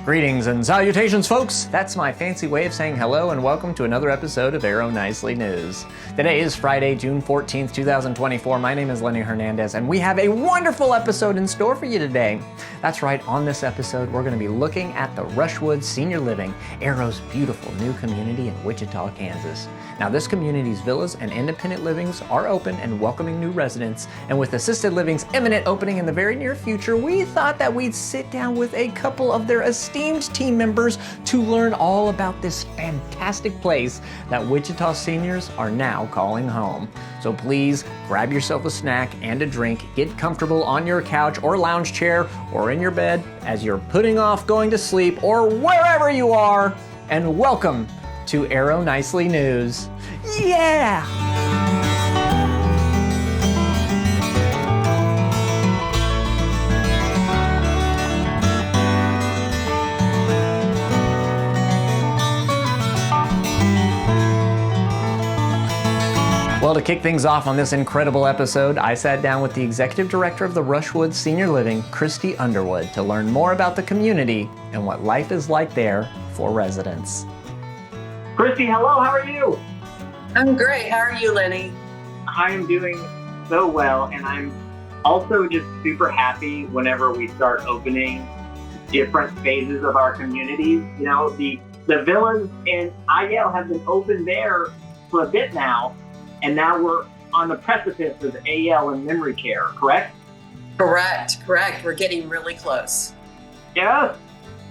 Greetings and salutations, folks! That's my fancy way of saying hello and welcome to another episode of Arrow Nicely News. Today is Friday, June 14th, 2024. My name is Lenny Hernandez, and we have a wonderful episode in store for you today. That's right, on this episode, we're going to be looking at the Rushwood Senior Living, Arrow's beautiful new community in Wichita, Kansas. Now, this community's villas and independent livings are open and welcoming new residents, and with assisted living's imminent opening in the very near future, we thought that we'd sit down with a couple of their esteemed team members to learn all about this fantastic place that Wichita seniors are now calling home. So please grab yourself a snack and a drink, get comfortable on your couch or lounge chair or in your bed as you're putting off going to sleep or wherever you are, and welcome to Arrow Nicely News. Yeah! Well, to kick things off on this incredible episode, I sat down with the executive director of the Rushwood Senior Living, Christie Underwood, to learn more about the community and what life is like there for residents. Christie, hello, how are you? I'm great. How are you, Lenny? I am doing so well, and I'm also just super happy whenever we start opening different phases of our communities. You know, the villas in IL have been open there for a bit now, and now we're on the precipice of AL and memory care, correct? Correct. We're getting really close. Yes.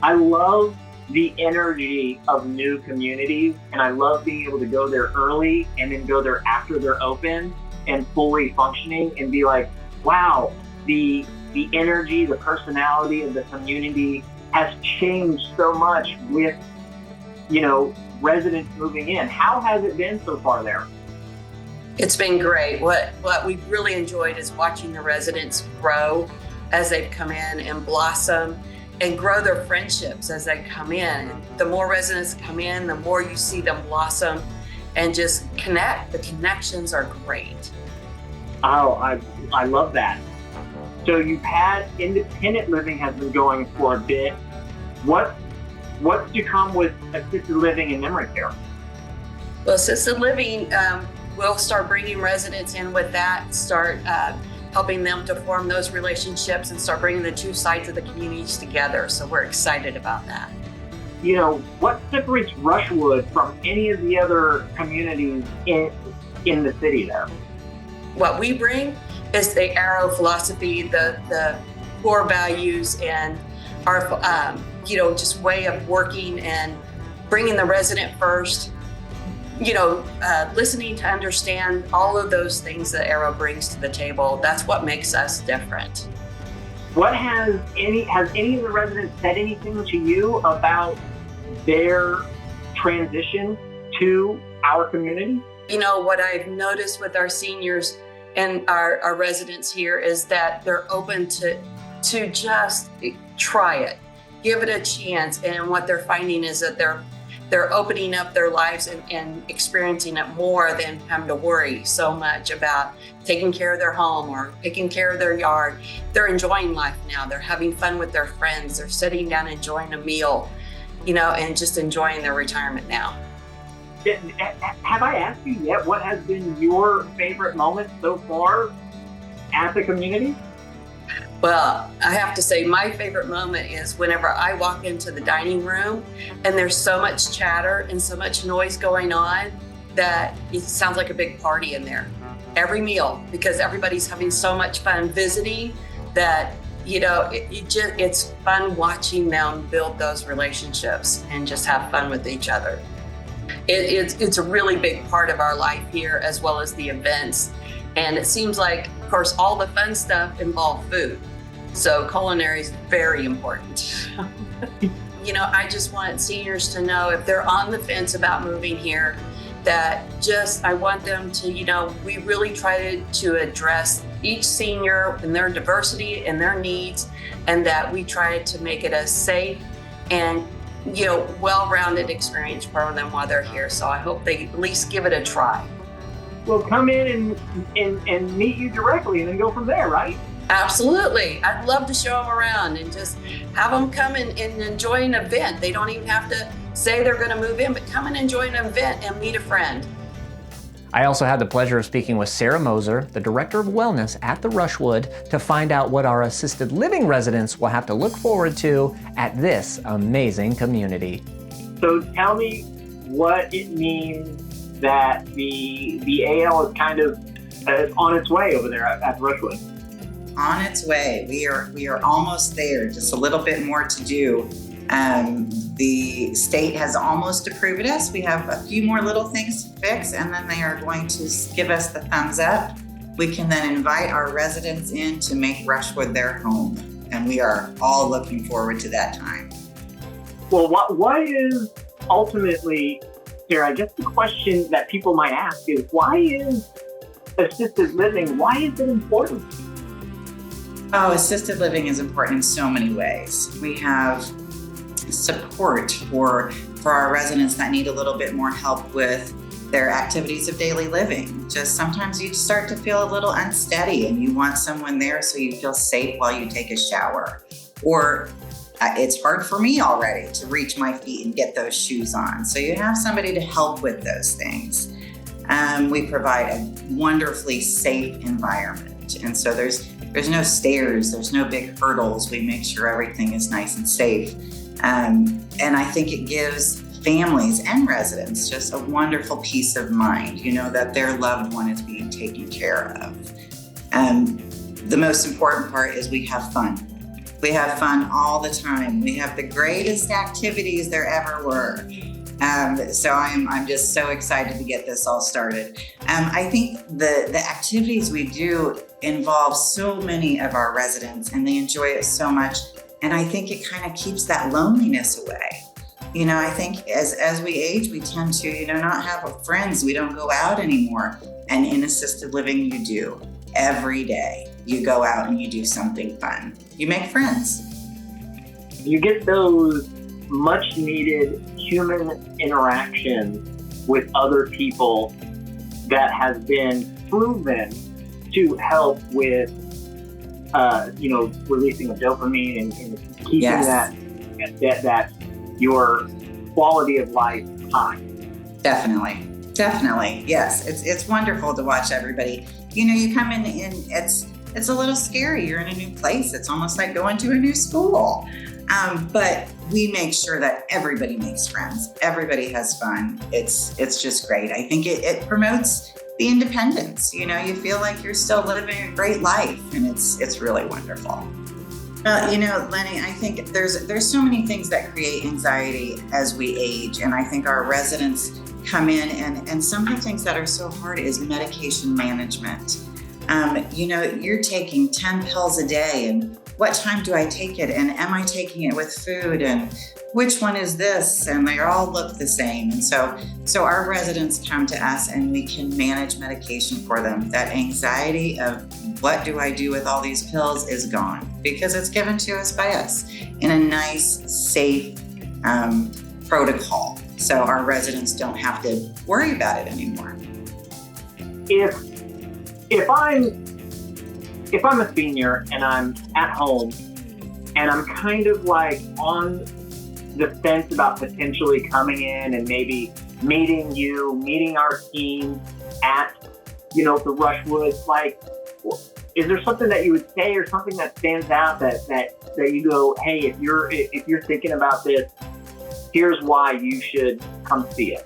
I love the energy of new communities, and I love being able to go there early and then go there after they're open and fully functioning and be like, wow, the energy, the personality of the community has changed so much with, residents moving in. How has it been so far there? It's been great. What we've really enjoyed is watching the residents grow as they've come in and blossom and grow their friendships as they come in. The more residents come in, the more you see them blossom and just connect. The connections are great. Oh, I love that. So you've had independent living has been going for a bit. What's to come with assisted living and memory care? Well, assisted living, we'll start bringing residents in with that, start helping them to form those relationships and start bringing the two sides of the communities together. So we're excited about that. You know, what separates Rushwood from any of the other communities in the city there? What we bring is the Arrow philosophy, the core values, and our, just way of working and bringing the resident first. Listening to understand all of those things that Arrow brings to the table. That's what makes us different. Has any of the residents said anything to you about their transition to our community? What I've noticed with our seniors and our residents here is that they're open to just try it, give it a chance. And what they're finding is that they're opening up their lives and experiencing it more than having to worry so much about taking care of their home or taking care of their yard. They're enjoying life now. They're having fun with their friends. They're sitting down enjoying a meal, and just enjoying their retirement now. Have I asked you yet what has been your favorite moment so far at the community? Well, I have to say my favorite moment is whenever I walk into the dining room and there's so much chatter and so much noise going on that it sounds like a big party in there. Every meal, because everybody's having so much fun visiting that, it's fun watching them build those relationships and just have fun with each other. It's a really big part of our life here, as well as the events. And it seems like, of course, all the fun stuff involves food. So culinary is very important. I just want seniors to know if they're on the fence about moving here, that I want them to, we really try to address each senior and their diversity and their needs, and that we try to make it a safe and, well-rounded experience for them while they're here. So I hope they at least give it a try. Well, come in and meet you directly and then go from there, right? Absolutely. I'd love to show them around and just have them come and enjoy an event. They don't even have to say they're going to move in, but come and enjoy an event and meet a friend. I also had the pleasure of speaking with Sarah Moser, the Director of Wellness at the Rushwood, to find out what our assisted living residents will have to look forward to at this amazing community. So tell me what it means that the AL is kind of on its way over there at Rushwood. On its way. We are almost there, just a little bit more to do. The state has almost approved us. We have a few more little things to fix, and then they are going to give us the thumbs up. We can then invite our residents in to make Rushwood their home, and we are all looking forward to that time. Well, what is ultimately, here, I guess the question that people might ask is, why is assisted living, why is it important? Oh, assisted living is important in so many ways. We have support for our residents that need a little bit more help with their activities of daily living. Just sometimes you start to feel a little unsteady and you want someone there so you feel safe while you take a shower. Or it's hard for me already to reach my feet and get those shoes on. So you have somebody to help with those things. We provide a wonderfully safe environment. And so there's no stairs, there's no big hurdles. We make sure everything is nice and safe. And I think it gives families and residents just a wonderful peace of mind, that their loved one is being taken care of. The most important part is we have fun. We have fun all the time. We have the greatest activities there ever were. So I'm just so excited to get this all started. I think the activities we do involve so many of our residents and they enjoy it so much. And I think it kind of keeps that loneliness away. I think as we age, we tend to, not have friends. We don't go out anymore. And in assisted living, you do. Every day, you go out and you do something fun. You make friends. You get those much needed human interactions with other people that has been proven to help with, releasing of dopamine and keeping that your quality of life high. Definitely. Yes. It's wonderful to watch everybody. You come in and it's a little scary. You're in a new place. It's almost like going to a new school. But we make sure that everybody makes friends. Everybody has fun. It's just great. I think it promotes the independence. You feel like you're still living a great life, and it's really wonderful. Lenny, I think there's so many things that create anxiety as we age, and I think our residents come in and some of the things that are so hard is medication management. You're taking 10 pills a day, and what time do I take it? And am I taking it with food? And which one is this? And they all look the same. And so our residents come to us and we can manage medication for them. That anxiety of what do I do with all these pills is gone because it's given to us by us in a nice, safe protocol. So our residents don't have to worry about it anymore. If I'm a senior and I'm at home and I'm kind of like on the fence about potentially coming in and maybe meeting our team at, the Rushwood, is there something that you would say or something that stands out that you go, hey, if you're thinking about this, here's why you should come see it?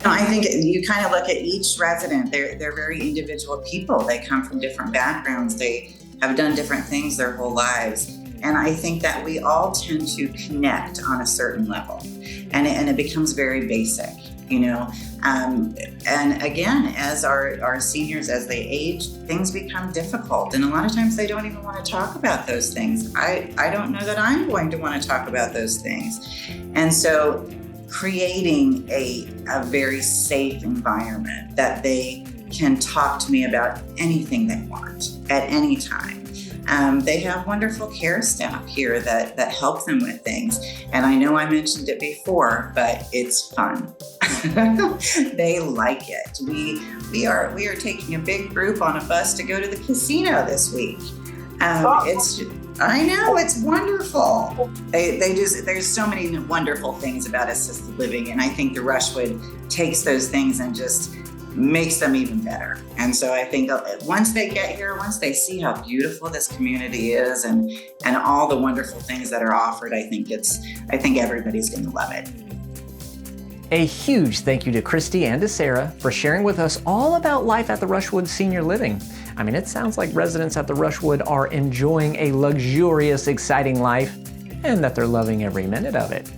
I think you kind of look at each resident. They're very individual people. They come from different backgrounds. They have done different things their whole lives. And I think that we all tend to connect on a certain level. And it becomes very basic, And again, as our seniors, as they age, things become difficult. And a lot of times they don't even want to talk about those things. I don't know that I'm going to want to talk about those things. And so creating a very safe environment that they can talk to me about anything they want at any time. They have wonderful care staff here that help them with things. And I know I mentioned it before, but it's fun. They like it. We are taking a big group on a bus to go to the casino this week. I know, it's wonderful. There's so many wonderful things about assisted living, and I think the Rushwood takes those things and just makes them even better. And so I think once they get here, once they see how beautiful this community is and all the wonderful things that are offered, I think everybody's going to love it. A huge thank you to Christie and to Sarah for sharing with us all about life at the Rushwood Senior Living. I mean, it sounds like residents at the Rushwood are enjoying a luxurious, exciting life, and that they're loving every minute of it.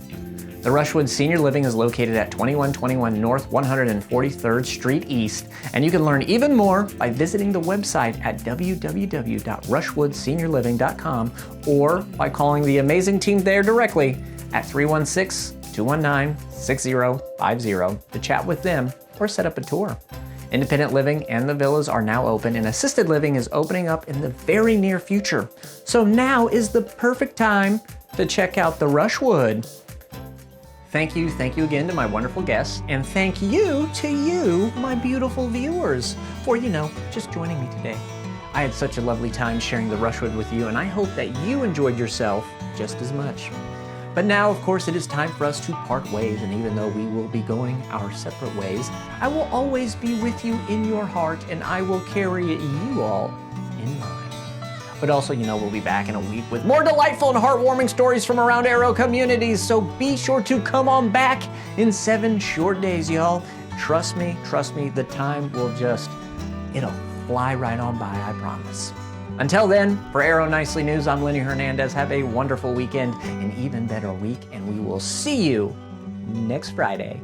The Rushwood Senior Living is located at 2121 North 143rd Street East, and you can learn even more by visiting the website at www.rushwoodseniorliving.com or by calling the amazing team there directly at 316-219-6050 to chat with them or set up a tour. Independent living and the villas are now open, and assisted living is opening up in the very near future. So now is the perfect time to check out the Rushwood. Thank you again to my wonderful guests, and thank you to you, my beautiful viewers, for, just joining me today. I had such a lovely time sharing the Rushwood with you, and I hope that you enjoyed yourself just as much. But now, of course, it is time for us to part ways, and even though we will be going our separate ways, I will always be with you in your heart, and I will carry you all in mine. But also, we'll be back in a week with more delightful and heartwarming stories from around Arrow communities, so be sure to come on back in 7 short days, y'all. Trust me, the time will it'll fly right on by, I promise. Until then, for Arrow Nicely News, I'm Lenny Hernandez. Have a wonderful weekend, an even better week, and we will see you next Friday.